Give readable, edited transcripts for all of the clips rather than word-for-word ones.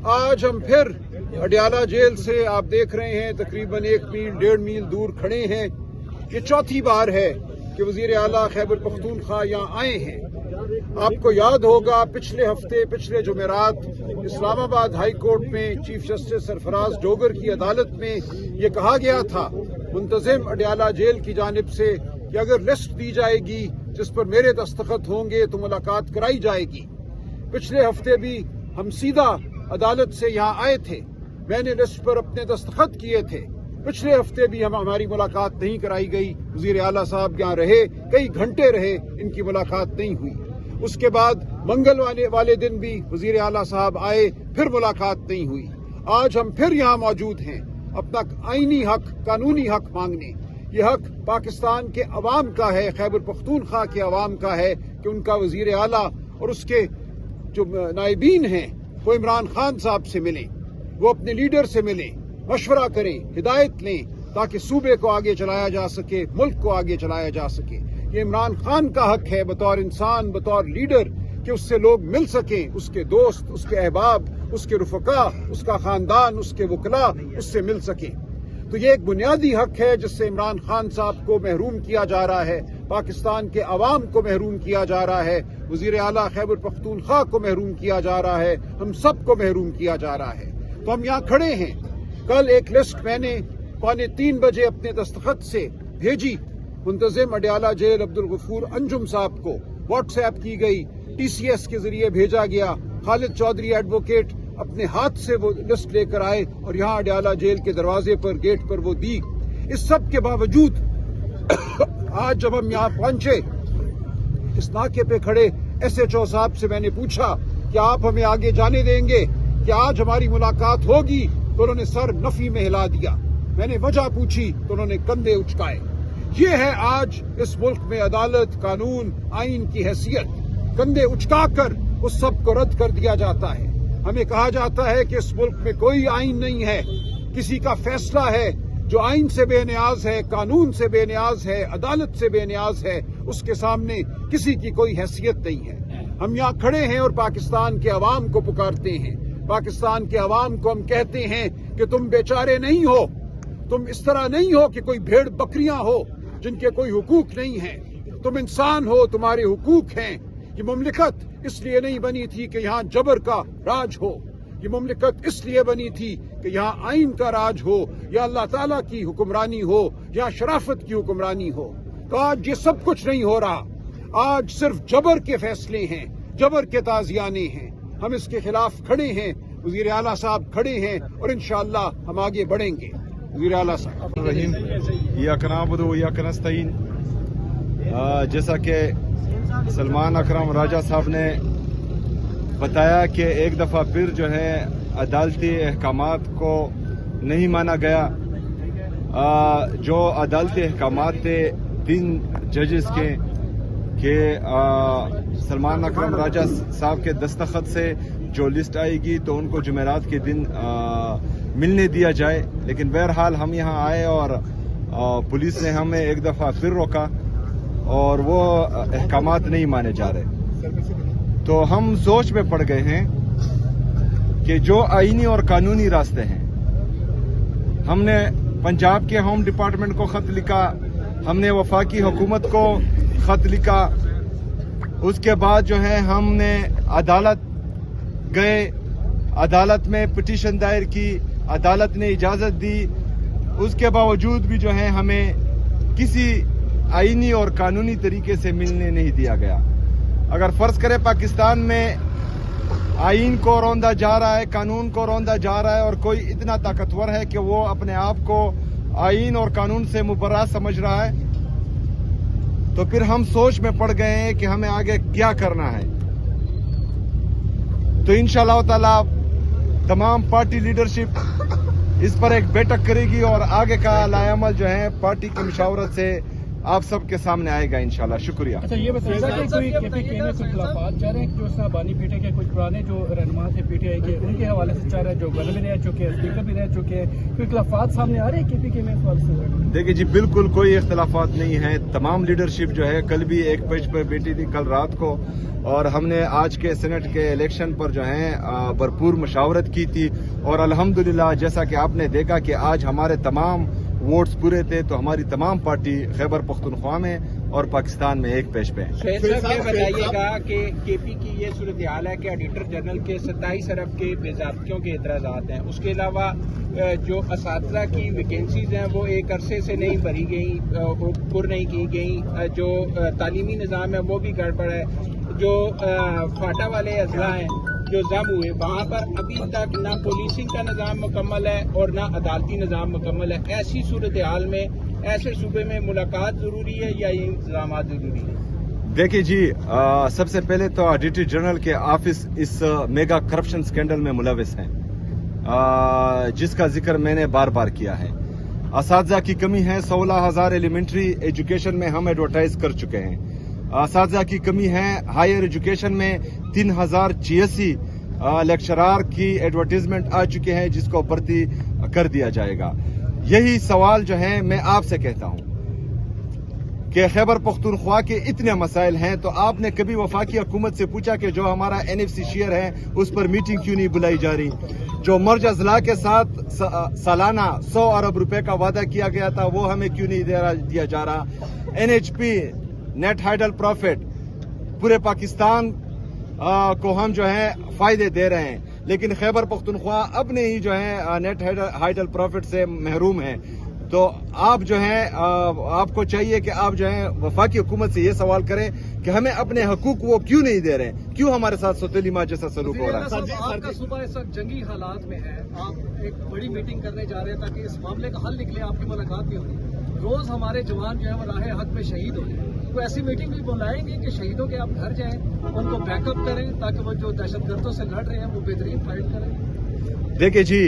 आज हम फिर अडयाला जेल से आप देख रहे हैं तकरीबन 1 मील 1.5 मील दूर खड़े हैं। ये चौथी बार है कि वजीर आला खैबर पख्तूनख्वा यहाँ आए हैं। आपको याद होगा पिछले जुमेरात इस्लामाबाद हाई कोर्ट में चीफ जस्टिस सरफराज डोगर की अदालत में ये कहा गया था मुंतजिम अडयाला जेल की जानिब से कि अगर लिस्ट दी जाएगी जिस पर मेरे दस्तखत होंगे तो मुलाकात कराई जाएगी। पिछले हफ्ते भी हम सीधा अदालत से यहाँ आए थे, मैंने लिस्ट पर अपने दस्तखत किए थे। पिछले हफ्ते भी हमारी मुलाकात नहीं कराई गई। वजीर आला साहब यहाँ रहे, कई घंटे रहे, इनकी मुलाकात नहीं हुई। उसके बाद मंगल वाले दिन भी वजीर आला साहब आए, फिर मुलाकात नहीं हुई। आज हम फिर यहाँ मौजूद हैं अपना आईनी हक, कानूनी हक मांगने। ये हक पाकिस्तान के अवाम का है, खैबर पख्तूनख्वा के अवाम का है कि उनका वजीर आला और उसके जो नायबीन हैं वो इमरान खान साहब से मिलें, वो अपने लीडर से मिलें, मशवरा करें, हिदायत लें, ताकि सूबे को आगे चलाया जा सके, मुल्क को आगे चलाया जा सके। ये इमरान खान का हक है बतौर इंसान, बतौर लीडर, कि उससे लोग मिल सकें, उसके दोस्त, उसके अहबाब, उसके रुफका, उसका खानदान, उसके वकला उससे मिल सकें। तो ये एक बुनियादी हक है जिससे इमरान खान साहब को महरूम किया जा रहा है, पाकिस्तान के अवाम को महरूम किया जा रहा है, वजीर आला खैबर पख्तूनख्वा को महरूम किया जा रहा है, हम सब को महरूम किया जा रहा है। तो हम यहाँ खड़े हैं। कल एक लिस्ट मैंने 2:45 बजे अपने दस्तखत से भेजी मुंतजिम अडयाला जेल अब्दुल गफूर अंजुम साहब को, व्हाट्सएप की गई, TCS के जरिए भेजा गया। खालिद चौधरी एडवोकेट अपने हाथ से वो लिस्ट लेकर आए और यहाँ अडयाला जेल के दरवाजे पर, गेट पर वो दी। इस सब के बावजूद आज जब हम यहाँ पहुंचे, इस नाके पे खड़े SHO साहब से मैंने पूछा कि आप हमें आगे जाने देंगे, कि आज हमारी मुलाकात होगी, तो उन्होंने सर नफी में हिला दिया। मैंने वजह पूछी तो उन्होंने कंधे उचकाए। ये है आज इस मुल्क में अदालत, कानून, आइन की हैसियत। कंधे उचकाकर उस सब को रद्द कर दिया जाता है। हमें कहा जाता है कि इस मुल्क में कोई आइन नहीं है, किसी का फैसला है जो आइन से बेनियाज है, कानून से बेनियाज है, अदालत से बेनियाज है, उसके सामने किसी की कोई हैसियत नहीं है। हम यहाँ खड़े हैं और पाकिस्तान के अवाम को पुकारते हैं। पाकिस्तान के अवाम को हम कहते हैं कि तुम बेचारे नहीं हो, तुम इस तरह नहीं हो कि कोई भेड़ बकरियां हो जिनके कोई हुकूक नहीं है। तुम इंसान हो, तुम्हारे हुकूक हैं। ये मुमलिकत इसलिए नहीं बनी थी कि यहाँ जबर का राज हो, ये मुमलिकत इसलिए बनी थी कि यहाँ आइन का राज हो, या अल्लाह ताला की हुक्मरानी हो, या शराफत की हुक्मरानी हो। तो आज ये सब कुछ नहीं हो रहा। आज सिर्फ जबर के फैसले हैं, जबर के ताजियाने हैं। हम इसके खिलाफ खड़े हैं, वजीर आला साहब खड़े हैं और इंशाअल्लाह हम आगे बढ़ेंगे। वजीर आला साहब जैसा कि सलमान अकरम राजा साहब ने बताया कि एक दफ़ा फिर जो है अदालती अहकामात को नहीं माना गया। जो अदालती अहकामात थे 3 जजेस के सलमान अकरम राजा साहब के दस्तखत से जो लिस्ट आएगी तो उनको जुमेरात के दिन मिलने दिया जाए। लेकिन बहरहाल हम यहाँ आए और पुलिस ने हमें एक दफ़ा फिर रोका और वो अहकामात नहीं माने जा रहे। तो हम सोच में पड़ गए हैं कि जो आईनी और कानूनी रास्ते हैं, हमने पंजाब के होम डिपार्टमेंट को खत लिखा, हमने वफाकी हुकूमत को खत लिखा, उसके बाद जो है हमने अदालत गए, अदालत में पिटीशन दायर की, अदालत ने इजाजत दी। उसके बावजूद भी जो है हमें किसी आईनी और कानूनी तरीके से मिलने नहीं दिया गया। अगर फर्ज करें पाकिस्तान में आइन को रौंदा जा रहा है, कानून को रौंदा जा रहा है और कोई इतना ताकतवर है कि वो अपने आप को आइन और कानून से मुबर्रा समझ रहा है, तो फिर हम सोच में पड़ गए हैं कि हमें आगे क्या करना है। तो इंशाअल्लाह ताला तमाम पार्टी लीडरशिप इस पर एक बैठक करेगी और आगे का लाएअमल जो है पार्टी की मशावरत से आप सबके सामने आएगा इंशाल्लाह। शुक्रिया। अच्छा, ये बताइएगा कि कोई KPK से खिलाफात जा रहे हैं जो साहबानी पीटे के कुछ पुराने जो रहनुमा थे PTI के, उनके हवाले हवाले से चाह रहे हैं, जो गवर्नर भी रह चुके हैं, स्पीकर भी रह चुके हैं, कोई इख्तिलाफात सामने आ रहे हैं KPK में इस हवाले से? देखिए जी, बिल्कुल कोई इख्तलाफात नहीं है। तमाम लीडरशिप जो है कल भी एक पेज पर बैठी थी कल रात को, और हमने आज के सेनेट के इलेक्शन पर जो है भरपूर मशावरत की थी, और अल्हम्दुलिल्लाह जैसा कि आपने देखा कि आज हमारे तमाम वोट्स पूरे थे, तो हमारी तमाम पार्टी खैबर पख्तूनख्वा में और पाकिस्तान में एक पेज पे है। शहीद साहब ये बताइएगा कि KP की ये सूरत हाल है कि ऑडिटर जनरल के 27 अरब के बेज़ाब्तियों के एतराज़ात हैं, उसके अलावा जो असातिज़ा की वैकेंसीज हैं वो एक अरसे से नहीं भरी गई, पुर नहीं की गई, जो तालीमी निज़ाम है वो भी गड़बड़ है, जो फाटा वाले अजला हैं जो जम हुए वहाँ पर अभी तक ना पुलिसिंग का निज़ाम मुकम्मल है और ना अदालती निज़ाम मुकम्मल है। ऐसी सूरत हाल में ऐसे सूबे में मुलाकात ज़रूरी है या ये इंतजाम ज़रूरी है? देखिए जी, सबसे पहले तो ऑडिटर जनरल के ऑफिस इस मेगा करप्शन स्कैंडल में मुलविस हैं, जिसका जिक्र मैंने बार बार किया है। असातिज़ा की कमी है, 16,000 एलिमेंट्री एजुकेशन में हम एडवर्टाइज कर चुके हैं। असातिज़ा की कमी है, हायर एजुकेशन में 3,086 लेक्चरार की एडवर्टीजमेंट आ चुके हैं, जिसको भर्ती कर दिया जाएगा। यही सवाल जो है मैं आपसे कहता हूं कि खैबर पख्तूनख्वा के इतने मसाइल हैं, तो आपने कभी वफाकी हुकूमत से पूछा कि जो हमारा NFC शेयर है उस पर मीटिंग क्यों नहीं बुलाई जा रही? जो मर्ज अजला के साथ सालाना 100 अरब रुपए का वादा किया गया था वो हमें क्यों नहीं दिया जा रहा? NHP नेट हाइडल प्रॉफिट पूरे पाकिस्तान को हम जो है फायदे दे रहे हैं, लेकिन खैबर पख्तूनख्वा अपने ही जो है नेट हाइडल प्रॉफिट से महरूम है। तो आप जो है आपको चाहिए कि आप जो है वफाकी हुकूमत से ये सवाल करें कि हमें अपने हकूक वो क्यों नहीं दे रहे हैं, क्यों हमारे साथ सौतेली माँ जैसा सलूक हो रहा है। आपका सूबा इस वक्त जंगी हालात में है, आप एक बड़ी मीटिंग करने जा रहे हैं ताकि इस मामले का हल निकले, आपकी मुलाकात भी होगी। रोज हमारे जवान जो है वो राह हक में शहीद हो रहे हैं, तो ऐसी मीटिंग भी बुलाएंगे कि शहीदों के आप घर जाएं, उनको बैकअप करें ताकि वो जो दहशतगर्दों से लड़ रहे हैं वो बेहतरीन फाइट करें। देखिए जी,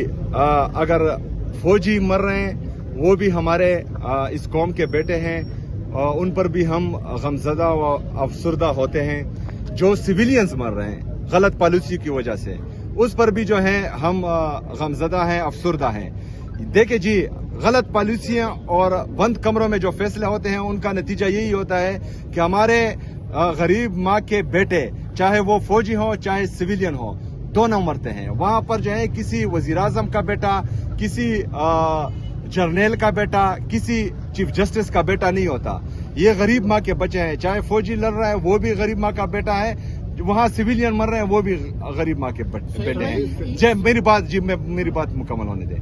अगर फौजी मर रहे हैं वो भी हमारे इस कौम के बेटे हैं, उन पर भी हम गमज़दा व अफसरदा होते हैं। जो सिविलियंस मर रहे हैं गलत पॉलिसी की वजह से, उस पर भी जो है हम गमज़दा हैं, अफसरदा हैं। देखिए जी, गलत पॉलिसियां और बंद कमरों में जो फैसले होते हैं उनका नतीजा यही होता है कि हमारे गरीब माँ के बेटे, चाहे वो फौजी हो चाहे सिविलियन हो, दोनों मरते हैं। वहां पर जो है किसी वजीर आजम का बेटा, किसी जर्नल का बेटा, किसी चीफ जस्टिस का बेटा नहीं होता। ये गरीब माँ के बच्चे हैं। चाहे फौजी लड़ रहा है वो भी गरीब माँ का बेटा है, वहाँ सिविलियन मर रहे हैं वो भी गरीब माँ के बेटे हैं। मेरी बात मुकम्मल होने दे।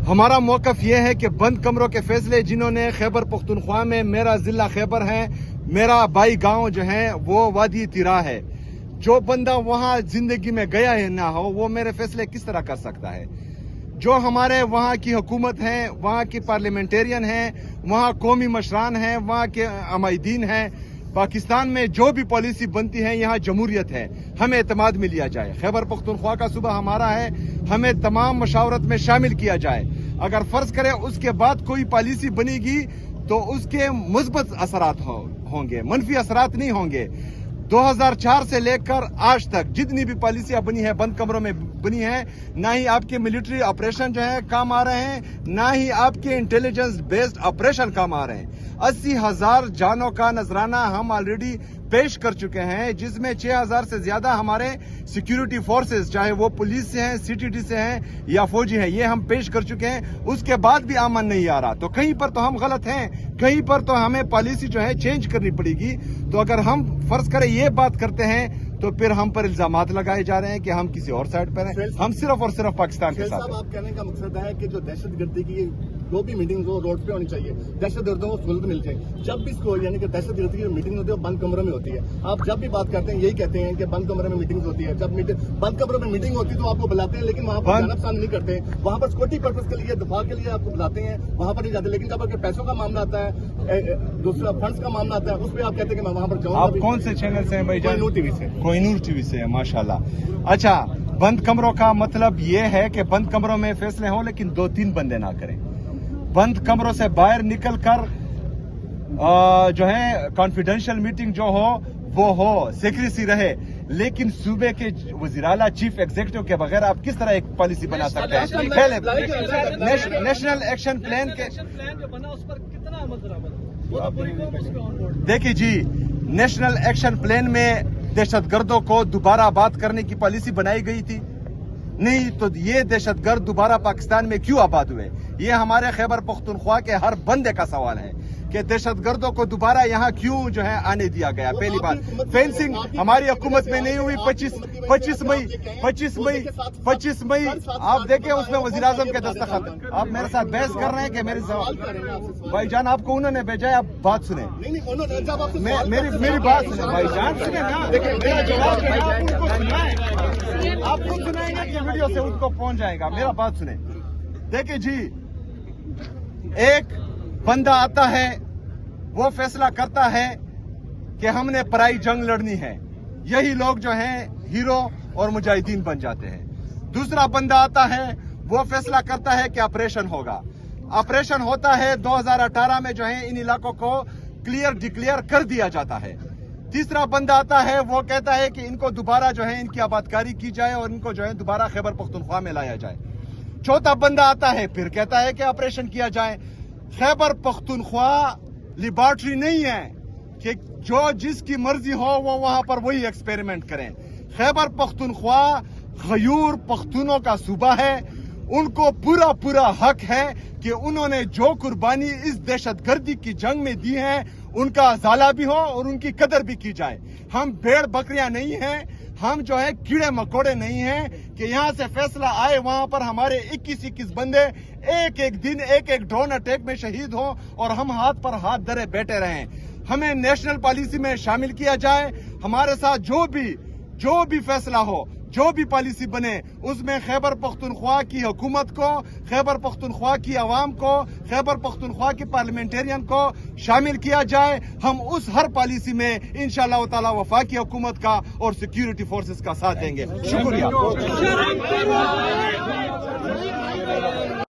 हमारा मौकफ ये है कि बंद कमरों के फैसले जिन्होंने खैबर पख्तूनख्वा में, मेरा जिला खैबर है, मेरा बाई गांव जो है वो वादी तिरा है, जो बंदा वहां जिंदगी में गया है ना हो वो मेरे फैसले किस तरह कर सकता है? जो हमारे वहाँ की हुकूमत है, वहाँ की पार्लियामेंटेरियन है, वहाँ कौमी मशरान है, वहाँ के अमायदीन है, पाकिस्तान में जो भी पॉलिसी बनती है यहाँ जमहूरियत है, हमें एतमाद में लिया जाए। खैबर पख्तूनख्वा का सूबा हमारा है, हमें तमाम मशावरत में शामिल किया जाए। अगर फर्ज करें उसके बाद कोई पॉलिसी बनेगी तो उसके मुस्बत असरात होंगे, मनफी असरात नहीं होंगे। 2004 से लेकर आज तक जितनी भी पॉलिसियां बनी है बंद कमरों में बनी है, ना ही आपके मिलिट्री ऑपरेशन जो है काम आ रहे हैं, ना ही आपके इंटेलिजेंस बेस्ड ऑपरेशन काम आ रहे हैं। 80,000 जानों का नजराना हम ऑलरेडी पेश कर चुके हैं, जिसमें 6,000 से ज्यादा हमारे सिक्योरिटी फोर्सेस, चाहे वो पुलिस से हैं, CTD से हैं या फौजी हैं, ये हम पेश कर चुके हैं। उसके बाद भी अमन नहीं आ रहा, तो कहीं पर तो हम गलत हैं, कहीं पर तो हमें पॉलिसी जो है चेंज करनी पड़ेगी। तो अगर हम फर्ज करें ये बात करते हैं तो फिर हम पर इल्जामात लगाए जा रहे हैं कि हम किसी और साइड पर हैं। हम सिर्फ और सिर्फ पाकिस्तान के साथ हैं। आप कहने का मकसद है कि जो दहशतगर्दी की जो भी मीटिंग हो रोड पे होनी चाहिए, दहशतगर्दों को सहूलत मिल जाए। जब भी इसको यानी कि दहशतगर्दी की मीटिंग होती है बंद कमरों में होती है। आप जब भी बात करते हैं यही कहते हैं कि बंद कमरे में मीटिंग होती है। जब बंद कमरों में मीटिंग होती है तो आपको बुलाते हैं, लेकिन वहाँ पर जाना पसंद नहीं करते। वहाँ पर सिक्योरिटी पर्पज के लिए, दफा के लिए आपको बुलाते हैं, वहाँ पर नहीं जाते। लेकिन जब अगर पैसों का मामला आता है, दूसरा फंड्स का मामला आता है, उस पर आप कहते हैं कि मैं वहाँ पर जाऊँगा। आप कौन से चैनल से हैं भाई? कोहिनूर टीवी से। कोहिनूर टीवी से, माशाल्लाह। अच्छा, बंद कमरों का मतलब ये है कि बंद कमरों में फैसले हों लेकिन 2-3 बंदे ना करें। बंद कमरों से बाहर निकल कर जो है कॉन्फिडेंशियल मीटिंग जो हो वो हो, सीक्रेसी रहे। لیکن صوبے کے وزیراعلیٰ چیف ایگزیکٹو کے بغیر آپ کس طرح ایک پالیسی بنا سکتے ہیں؟ پہلے نیشنل ایکشن پلان کے پلان جو بنا اس پر کتنا عمل درآمد وہ تو پوری قوم اس پہ آن بورڈ دیکھیے جی، نیشنل ایکشن پلان میں دہشت گردوں کو دوبارہ آباد کرنے کی پالیسی بنائی گئی تھی؟ نہیں، تو یہ دہشت گرد دوبارہ پاکستان میں کیوں آباد ہوئے؟ یہ ہمارے خیبر پختونخوا کے ہر بندے کا سوال ہے کہ دہشت گردوں کو دوبارہ یہاں کیوں جو ہے آنے دیا گیا؟ پہلی بات فینسنگ ہماری حکومت میں نہیں ہوئی. 25 مئی آپ دیکھیں اس میں وزیر اعظم کے دستخط. آپ میرے ساتھ بحث کر رہے ہیں کہ میرے بھائی جان آپ کو انہوں نے بھیجا ہے، آپ بات سنیں، میری بات سنیں بھائی جان، سنیں نا. دیکھیں میرا جواب جو ہے آپ ان کو سنائیں، آپ خود سنائیں گے کہ ویڈیو سے ان کو پہنچ جائے گا. میرا بات سنیں. دیکھیں جی، ایک بندہ آتا ہے، وہ فیصلہ کرتا ہے کہ ہم نے پرائی جنگ لڑنی ہے، یہی لوگ جو ہیں ہیرو اور مجاہدین بن جاتے ہیں. دوسرا بندہ آتا ہے، وہ فیصلہ کرتا ہے کہ آپریشن ہوگا. آپریشن ہوتا ہے 2018 میں جو ہے ان علاقوں کو ڈکلیئر کر دیا جاتا ہے. تیسرا بندہ آتا ہے، وہ کہتا ہے کہ ان کو دوبارہ جو ہے ان کی آبادکاری کی جائے اور ان کو جو ہے دوبارہ خیبر پختونخوا میں لایا جائے. چوتھا بندہ آتا ہے، پھر کہتا ہے کہ آپریشن کیا جائے. خیبر پختونخوا لیبارٹری نہیں ہے کہ جو جس کی مرضی ہو وہ وہاں پر وہی ایکسپیریمنٹ کریں. خیبر پختونخوا غیور پختونوں کا صوبہ ہے. ان کو پورا حق ہے کہ انہوں نے جو قربانی اس دہشت گردی کی جنگ میں دی ہے ان کا ازالہ بھی ہو اور ان کی قدر بھی کی جائے. ہم بھیڑ بکریاں نہیں ہیں، ہم جو ہے کیڑے مکوڑے نہیں ہیں کہ یہاں سے فیصلہ آئے وہاں پر ہمارے 21 بندے ایک دن ایک ڈرون اٹیک میں شہید ہوں اور ہم ہاتھ پر ہاتھ دھرے بیٹھے رہیں. ہمیں نیشنل پالیسی میں شامل کیا جائے. ہمارے ساتھ جو بھی فیصلہ ہو، جو بھی پالیسی بنے، اس میں خیبر پختونخوا کی حکومت کو، خیبر پختونخوا کی عوام کو، خیبر پختونخوا کی پارلیمنٹرین کو شامل کیا جائے. ہم اس ہر پالیسی میں انشاءاللہ تعالی وفاقی حکومت کا اور سیکیورٹی فورسز کا ساتھ دیں گے. شکریہ.